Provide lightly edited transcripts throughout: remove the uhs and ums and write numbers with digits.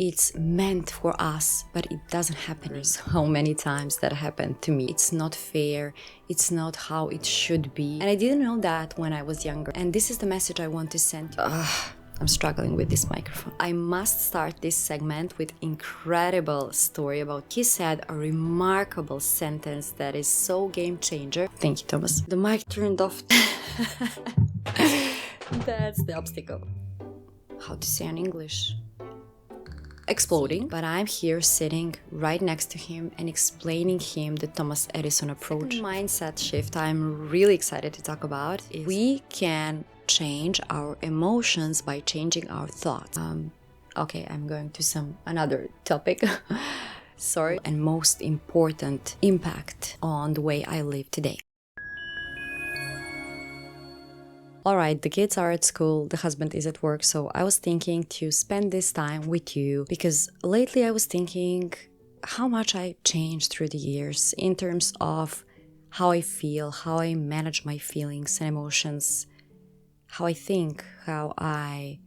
it's meant for us, but it doesn't happen. How many times that happened to me. It's not fair. It's not how it should be. And I didn't know that when I was younger. And this is the message I want to send. I'm struggling with this microphone. I must start this segment with incredible story about. He said a remarkable sentence that is so game changer. Thank you, Thomas. The mic turned off. That's the obstacle. How to say in English? Exploding. But I'm here sitting right next to him and explaining him the Thomas Edison approach. The mindset shift I'm really excited to talk about is we can change our emotions by changing our thoughts. Okay, I'm going to another topic. Sorry. And most important impact on the way I live today. Alright, the kids are at school, the husband is at work, so I was thinking to spend this time with you because lately I was thinking how much I changed through the years in terms of how I feel, how I manage my feelings and emotions, how I think, how I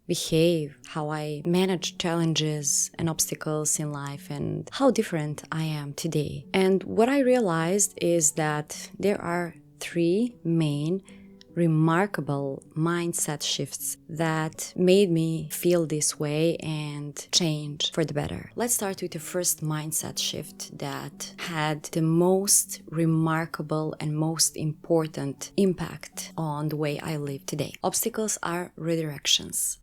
behave, how I manage challenges and obstacles in life, and how different I am today. And what I realized is that there are three main remarkable mindset shifts that made me feel this way and change for the better. Let's start with the first mindset shift that had the most remarkable and most important impact on the way I live today. Obstacles are redirections.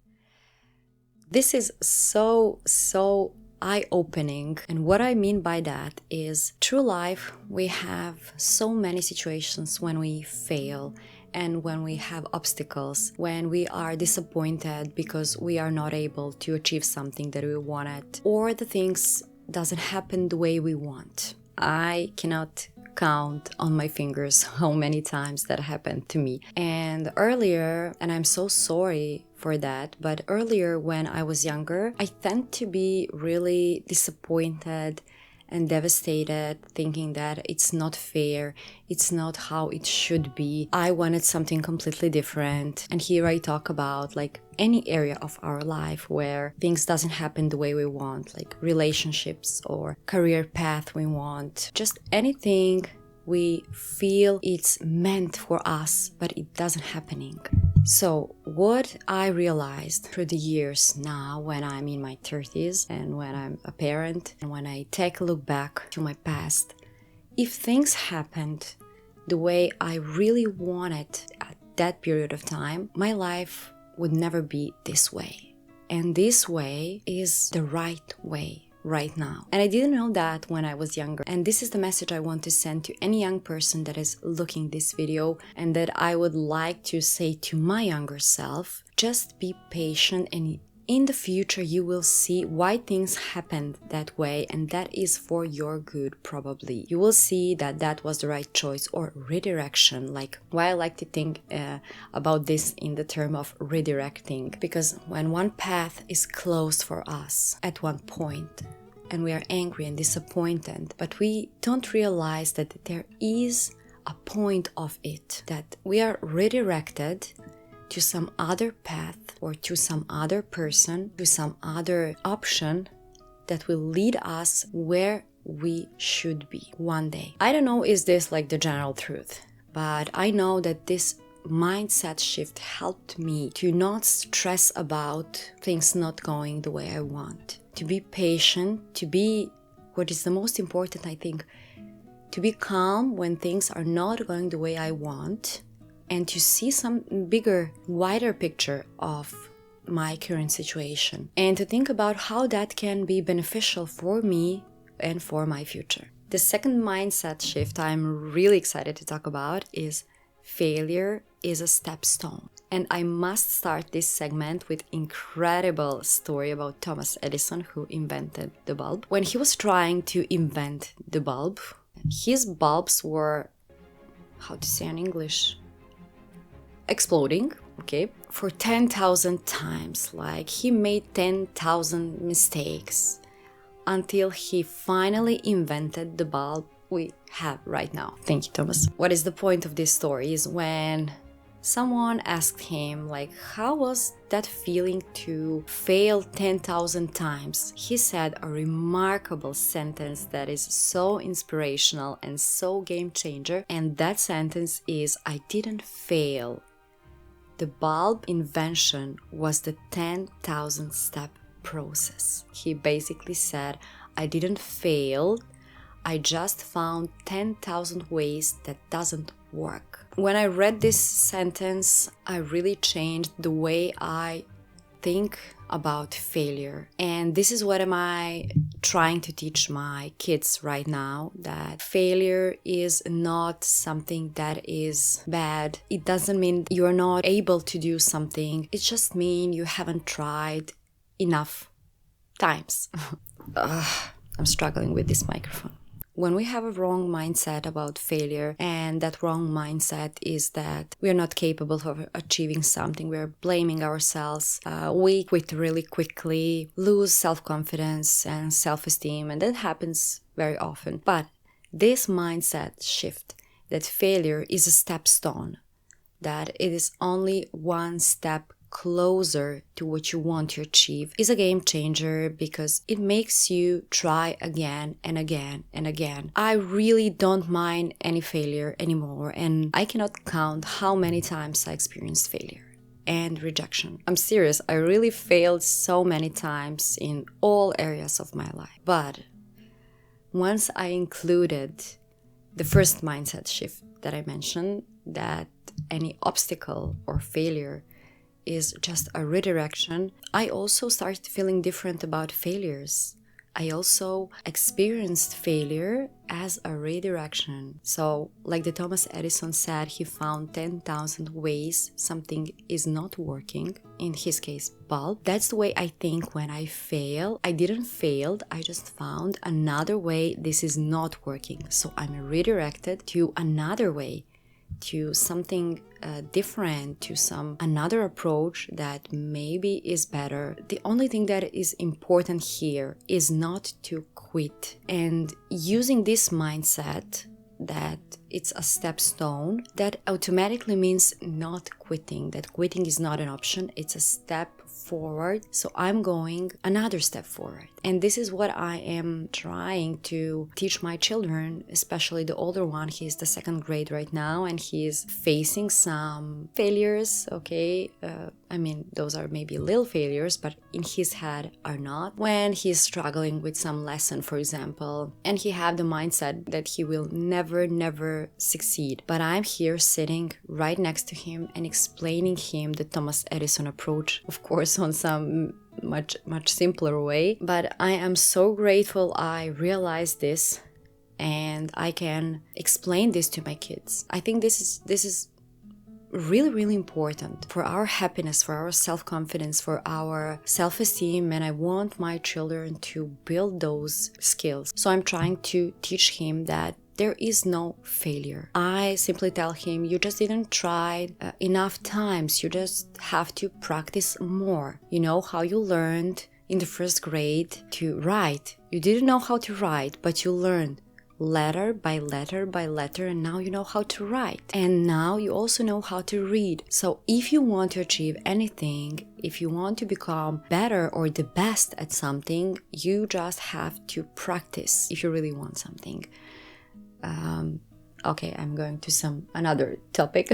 This is so eye-opening, and what I mean by that is through life we have so many situations when we fail and when we have obstacles, when we are disappointed because we are not able to achieve something that we wanted, or the things doesn't happen the way we want. I cannot count on my fingers how many times that happened to me. And earlier, and I'm so sorry for that, but earlier when I was younger, I tend to be really disappointed and devastated, thinking that it's not fair, it's not how it should be. I wanted something completely different. And here I talk about like any area of our life where things doesn't happen the way we want, like relationships or career path we want, just anything we feel it's meant for us, but it doesn't happening. So what I realized through the years now when I'm in my 30s and when I'm a parent and when I take a look back to my past, if things happened the way I really wanted at that period of time, my life would never be this way. And this way is the right way right now. And I didn't know that when I was younger. And this is the message I want to send to any young person that is looking this video, and that I would like to say to my younger self, just be patient, and in the future you will see why things happened that way, and that is for your good probably. You will see that that was the right choice or redirection, like why I like to think about this in the term of redirecting, because when one path is closed for us at one point, and we are angry and disappointed, but we don't realize that there is a point of it, that we are redirected to some other path or to some other person, to some other option that will lead us where we should be one day. I don't know, is this like the general truth, but I know that this mindset shift helped me to not stress about things not going the way I want, to be patient, to be, what is the most important, I think, to be calm when things are not going the way I want, and to see some bigger, wider picture of my current situation, and to think about how that can be beneficial for me and for my future. The second mindset shift I'm really excited to talk about is failure is a stepstone. And I must start this segment with incredible story about Thomas Edison, who invented the bulb. When he was trying to invent the bulb, his bulbs were, how to say in English, exploding, okay, for 10,000 times. Like he made 10,000 mistakes until he finally invented the bulb we have right now. Thank you, Thomas. What is the point of this story is when Someone asked him, like, how was that feeling to fail 10,000 times? He said a remarkable sentence that is so inspirational and so game changer, and that sentence is, I didn't fail. The bulb invention was the 10,000 step process. He basically said, I didn't fail, I just found 10,000 ways that doesn't work. When I read this sentence, I really changed the way I think about failure. And this is what am I trying to teach my kids right now, that failure is not something that is bad. It doesn't mean you're not able to do something. It just means you haven't tried enough times. I'm struggling with this microphone. When we have a wrong mindset about failure, and that wrong mindset is that we are not capable of achieving something, we are blaming ourselves, we quit really quickly, lose self-confidence and self-esteem, and that happens very often. But this mindset shift, that failure is a stepstone, that it is only one step closer to what you want to achieve, is a game changer, because it makes you try again and again and again. I really don't mind any failure anymore, and I cannot count how many times I experienced failure and rejection. I'm serious, I really failed so many times in all areas of my life. But once I included the first mindset shift that I mentioned, that any obstacle or failure is just a redirection, I also started feeling different about failures. I also experienced failure as a redirection. So, like the Thomas Edison said, he found 10,000 ways something is not working, in his case, bulb. That's the way I think when I fail. I didn't fail, I just found another way this is not working. So I'm redirected to another way, to something different, to another approach that maybe is better. The only thing that is important here is not to quit. And using this mindset that it's a stepstone, that automatically means not quitting, that quitting is not an option, it's a step forward. So I'm going another step forward. And this is what I am trying to teach my children, especially the older one. He's the second grade right now, and he is facing some failures, okay? Those are maybe little failures, but in his head are not. When he's struggling with some lesson, for example, and he have the mindset that he will never succeed. But I'm here sitting right next to him and explaining him the Thomas Edison approach, of course, on some much simpler way. But I am so grateful I realized this, and I can explain this to my kids. I think this is really important for our happiness, for our self-confidence, for our self-esteem, and I want my children to build those skills. So I'm trying to teach him that there is no failure. I simply tell him, you just didn't try enough times, you just have to practice more. You know how you learned in the first grade to write. You didn't know how to write, but you learned letter by letter by letter, and now you know how to write. And now you also know how to read. So if you want to achieve anything, if you want to become better or the best at something, you just have to practice if you really want something. Okay, I'm going to another topic.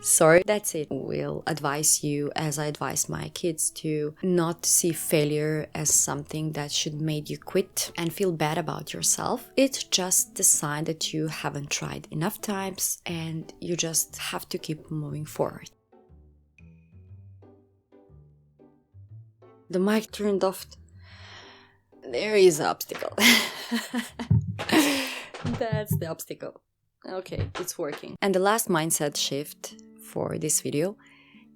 Sorry, that's it. Will advise you, as I advise my kids, to not see failure as something that should make you quit and feel bad about yourself. It's just the sign that you haven't tried enough times, and you just have to keep moving forward. The mic turned off. There is an obstacle. That's the obstacle. Okay, it's working. And the last mindset shift for this video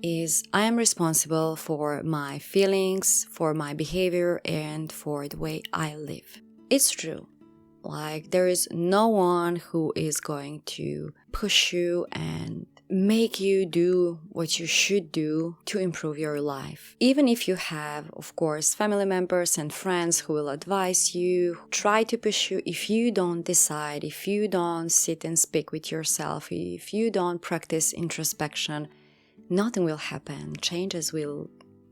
is I am responsible for my feelings, for my behavior, and for the way I live. It's true. Like, there is no one who is going to push you and make you do what you should do to improve your life. Even if you have, of course, family members and friends who will advise you, try to push you, if you don't decide, if you don't sit and speak with yourself, if you don't practice introspection, nothing will happen. Changes will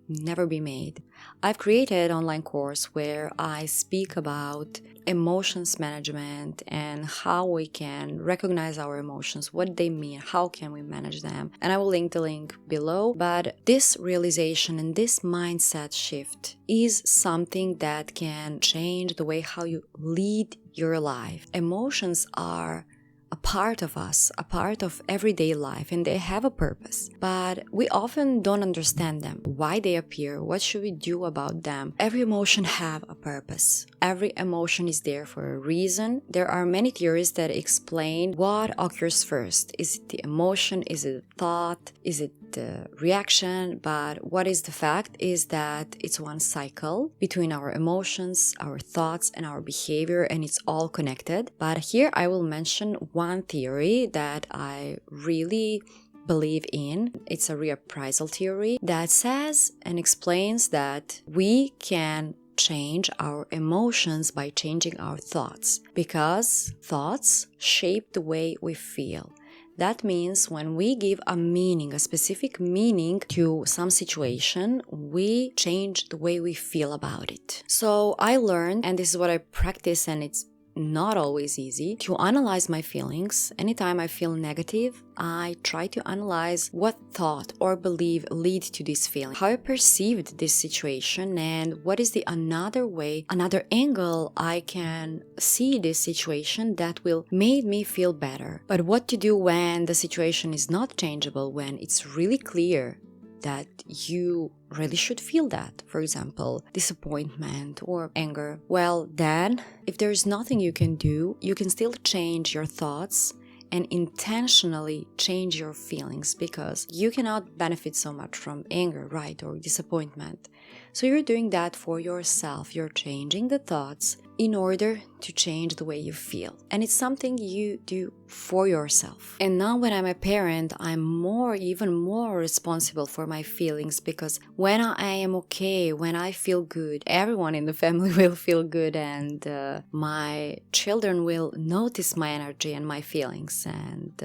never be made. I've created an online course where I speak about emotions management and how we can recognize our emotions, what they mean, how can we manage them. And I will link the link below. But this realization and this mindset shift is something that can change the way how you lead your life. Emotions are a part of us, a part of everyday life, and they have a purpose. But we often don't understand them, why they appear, what should we do about them. Every emotion have a purpose. Every emotion is there for a reason. There are many theories that explain what occurs first. Is it the emotion? Is it a thought? Is it the reaction? But what is the fact is that it's one cycle between our emotions, our thoughts, and our behavior, and it's all connected. But here I will mention one theory that I really believe in. It's a reappraisal theory that says and explains that we can change our emotions by changing our thoughts, because thoughts shape the way we feel. That means when we give a meaning, a specific meaning to some situation, we change the way we feel about it. So I learned, and this is what I practice, and it's not always easy, to analyze my feelings. Anytime I feel negative, I try to analyze what thought or belief lead to this feeling, how I perceived this situation, and what is the another way, another angle I can see this situation that will make me feel better. But what to do when the situation is not changeable, when it's really clear that you really should feel that, for example, disappointment or anger. Well, then, if there is nothing you can do, you can still change your thoughts and intentionally change your feelings, because you cannot benefit so much from anger, right, or disappointment. So you're doing that for yourself. You're changing the thoughts in order to change the way you feel. And it's something you do for yourself. And now when I'm a parent, I'm even more responsible for my feelings, because when I am okay, when I feel good, everyone in the family will feel good, and my children will notice my energy and my feelings, and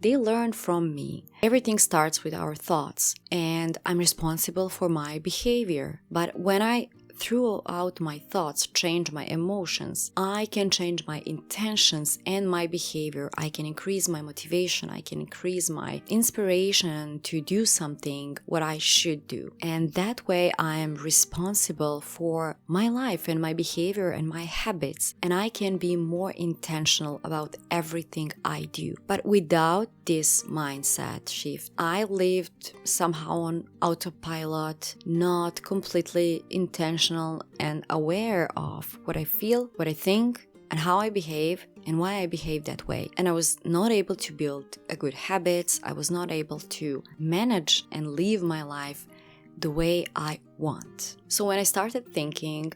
they learn from me. Everything starts with our thoughts, and I'm responsible for my behavior. But when I through out my thoughts, change my emotions, I can change my intentions and my behavior. I can increase my motivation. I can increase my inspiration to do something what I should do. And that way I am responsible for my life and my behavior and my habits. And I can be more intentional about everything I do. But without this mindset shift, I lived somehow on autopilot, not completely intentional and aware of what I feel, what I think, and how I behave, and why I behave that way. And I was not able to build a good habits. I was not able to manage and live my life the way I want. So when I started thinking,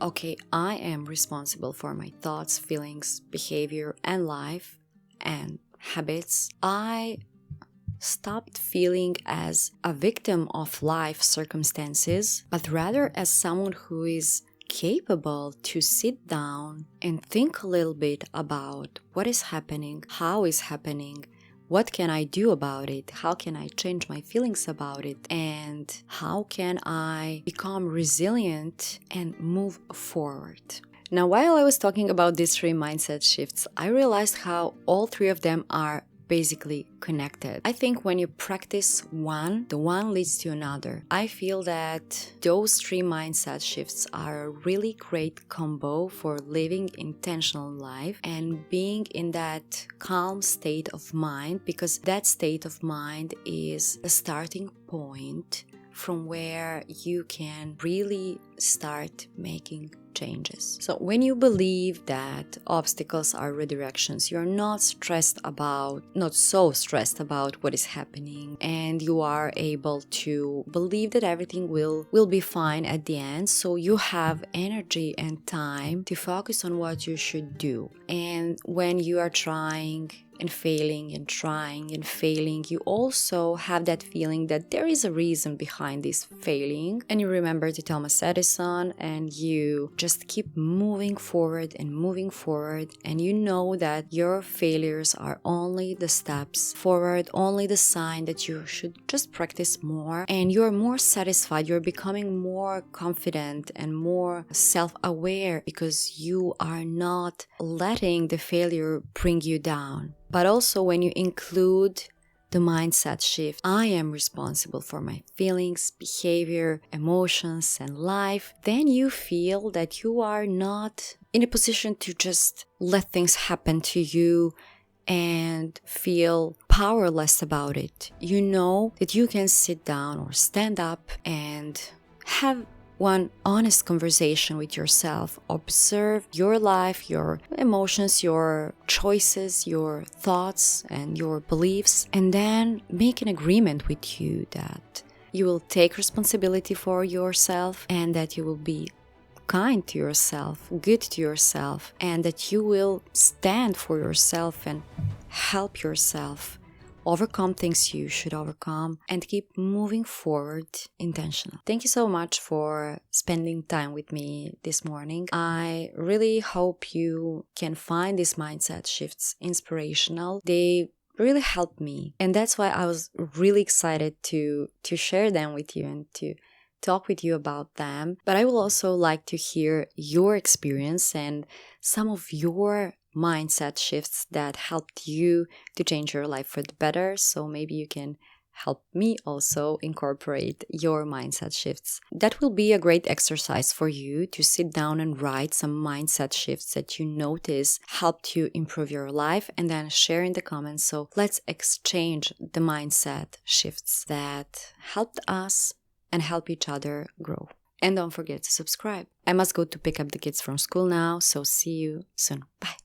okay, I am responsible for my thoughts, feelings, behavior, and life, and habits, I stopped feeling as a victim of life circumstances, but rather as someone who is capable to sit down and think a little bit about what is happening, how is happening, what can I do about it, how can I change my feelings about it, and how can I become resilient and move forward. Now, while I was talking about these three mindset shifts, I realized how all three of them are basically connected. I think when you practice one, the one leads to another. I feel that those three mindset shifts are a really great combo for living intentional life and being in that calm state of mind, because that state of mind is a starting point from where you can really start making changes. So when you believe that obstacles are redirections, you're not so stressed about what is happening, and you are able to believe that everything will be fine at the end. So you have energy and time to focus on what you should do. And when you are trying and failing and trying and failing, you also have that feeling that there is a reason behind this failing. And you remember to Thomas Edison, and you just keep moving forward, and you know that your failures are only the steps forward, only the sign that you should just practice more, and you're more satisfied, you're becoming more confident and more self-aware because you are not letting the failure bring you down. But also when you include the mindset shift, I am responsible for my feelings, behavior, emotions, and life, then you feel that you are not in a position to just let things happen to you and feel powerless about it. You know that you can sit down or stand up and have one honest conversation with yourself. Observe your life, your emotions, your choices, your thoughts, and your beliefs, and then make an agreement with you that you will take responsibility for yourself and that you will be kind to yourself, good to yourself, and that you will stand for yourself and help yourself overcome things you should overcome and keep moving forward intentional. Thank you so much for spending time with me this morning. I really hope you can find these mindset shifts inspirational. They really helped me, and that's why I was really excited to share them with you and to talk with you about them. But I will also like to hear your experience and some of your mindset shifts that helped you to change your life for the better. So maybe you can help me also incorporate your mindset shifts. That will be a great exercise for you to sit down and write some mindset shifts that you notice helped you improve your life, and then share in the comments. So let's exchange the mindset shifts that helped us and help each other grow. And don't forget to subscribe. I must go to pick up the kids from school now, so see you soon. Bye.